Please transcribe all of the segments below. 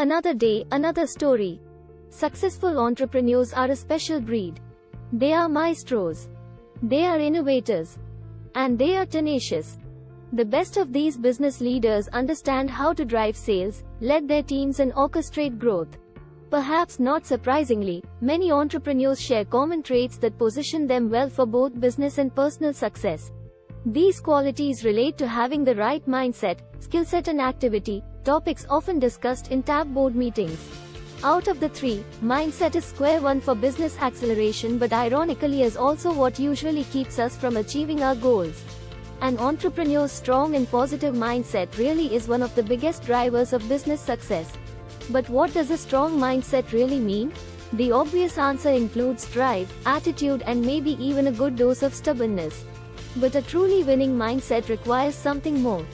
Another day, another story. Successful entrepreneurs are a special breed. They are maestros. They are innovators. And they are tenacious. The best of these business leaders understand how to drive sales, lead their teams and orchestrate growth. Perhaps not surprisingly, many entrepreneurs share common traits that position them well for both business and personal success. These qualities relate to having the right mindset, skill set and activity, topics often discussed in TAB board meetings. Out of the three, mindset is square one for business acceleration, but ironically is also what usually keeps us from achieving our goals. An entrepreneur's strong and positive mindset really is one of the biggest drivers of business success. But what does a strong mindset really mean? The obvious answer includes drive, attitude and maybe even a good dose of stubbornness. But a truly winning mindset requires something more.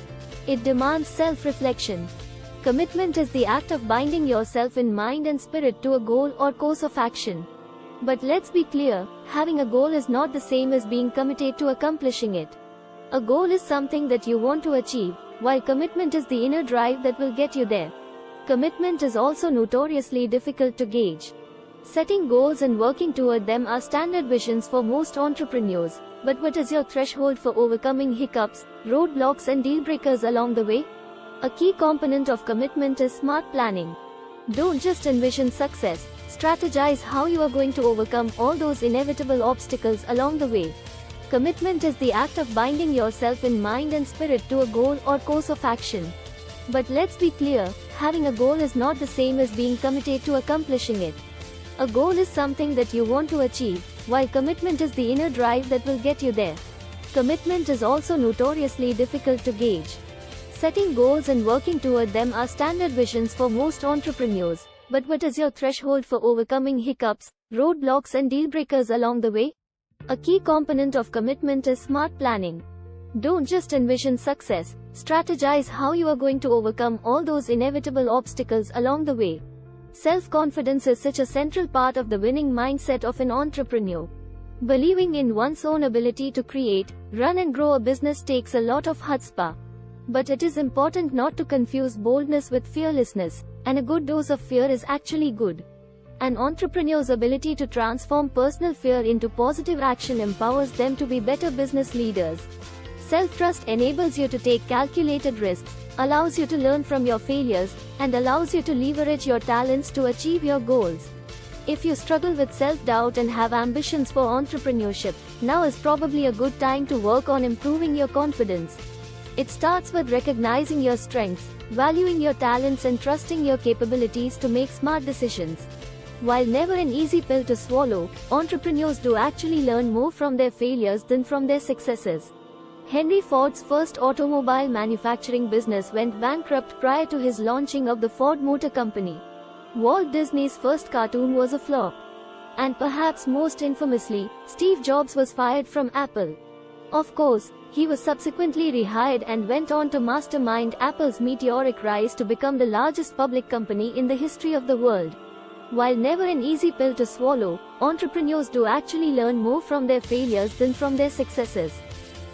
It demands self-reflection. Commitment is the act of binding yourself in mind and spirit to a goal or course of action. But let's be clear, having a goal is not the same as being committed to accomplishing it. A goal is something that you want to achieve, while commitment is the inner drive that will get you there. Commitment is also notoriously difficult to gauge. Setting goals and working toward them are standard visions for most entrepreneurs, but what is your threshold for overcoming hiccups, roadblocks and deal breakers along the way? A key component of commitment is smart planning. Don't just envision success, strategize how you are going to overcome all those inevitable obstacles along the way. Commitment is the act of binding yourself in mind and spirit to a goal or course of action. But let's be clear, having a goal is not the same as being committed to accomplishing it. A goal is something that you want to achieve, while commitment is the inner drive that will get you there. Commitment is also notoriously difficult to gauge. Setting goals and working toward them are standard visions for most entrepreneurs, but what is your threshold for overcoming hiccups, roadblocks and deal breakers along the way? A key component of commitment is smart planning. Don't just envision success, strategize how you are going to overcome all those inevitable obstacles along the way. Self-confidence is such a central part of the winning mindset of an entrepreneur. Believing in one's own ability to create, run and grow a business takes a lot of chutzpah. But it is important not to confuse boldness with fearlessness, and a good dose of fear is actually good. An entrepreneur's ability to transform personal fear into positive action empowers them to be better business leaders. Self-trust enables you to take calculated risks, allows you to learn from your failures, and allows you to leverage your talents to achieve your goals. If you struggle with self-doubt and have ambitions for entrepreneurship, now is probably a good time to work on improving your confidence. It starts with recognizing your strengths, valuing your talents and trusting your capabilities to make smart decisions. While never an easy pill to swallow, entrepreneurs do actually learn more from their failures than from their successes. Henry Ford's first automobile manufacturing business went bankrupt prior to his launching of the Ford Motor Company. Walt Disney's first cartoon was a flop. And perhaps most infamously, Steve Jobs was fired from Apple. Of course, he was subsequently rehired and went on to mastermind Apple's meteoric rise to become the largest public company in the history of the world. While never an easy pill to swallow, entrepreneurs do actually learn more from their failures than from their successes.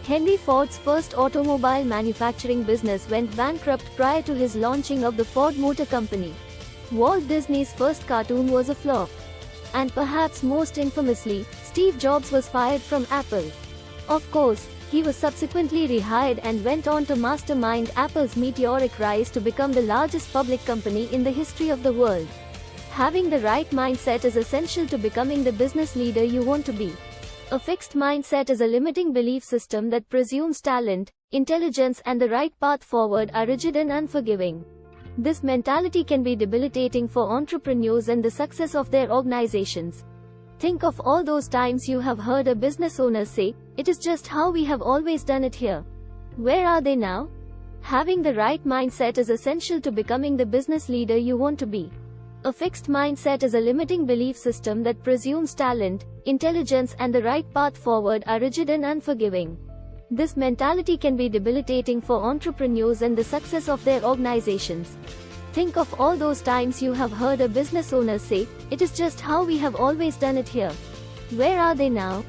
Henry Ford's first automobile manufacturing business went bankrupt prior to his launching of the Ford Motor Company. Walt Disney's first cartoon was a flop. And perhaps most infamously, Steve Jobs was fired from Apple. Of course, he was subsequently rehired and went on to mastermind Apple's meteoric rise to become the largest public company in the history of the world. Having the right mindset is essential to becoming the business leader you want to be. A fixed mindset is a limiting belief system that presumes talent, intelligence and the right path forward are rigid and unforgiving. This mentality can be debilitating for entrepreneurs and the success of their organizations. Think of all those times you have heard a business owner say, "It is just how we have always done it here." Where are they now? Having the right mindset is essential to becoming the business leader you want to be. A fixed mindset is a limiting belief system that presumes talent, intelligence and the right path forward are rigid and unforgiving. This mentality can be debilitating for entrepreneurs and the success of their organizations. Think of all those times you have heard a business owner say, "It is just how we have always done it here." Where are they now?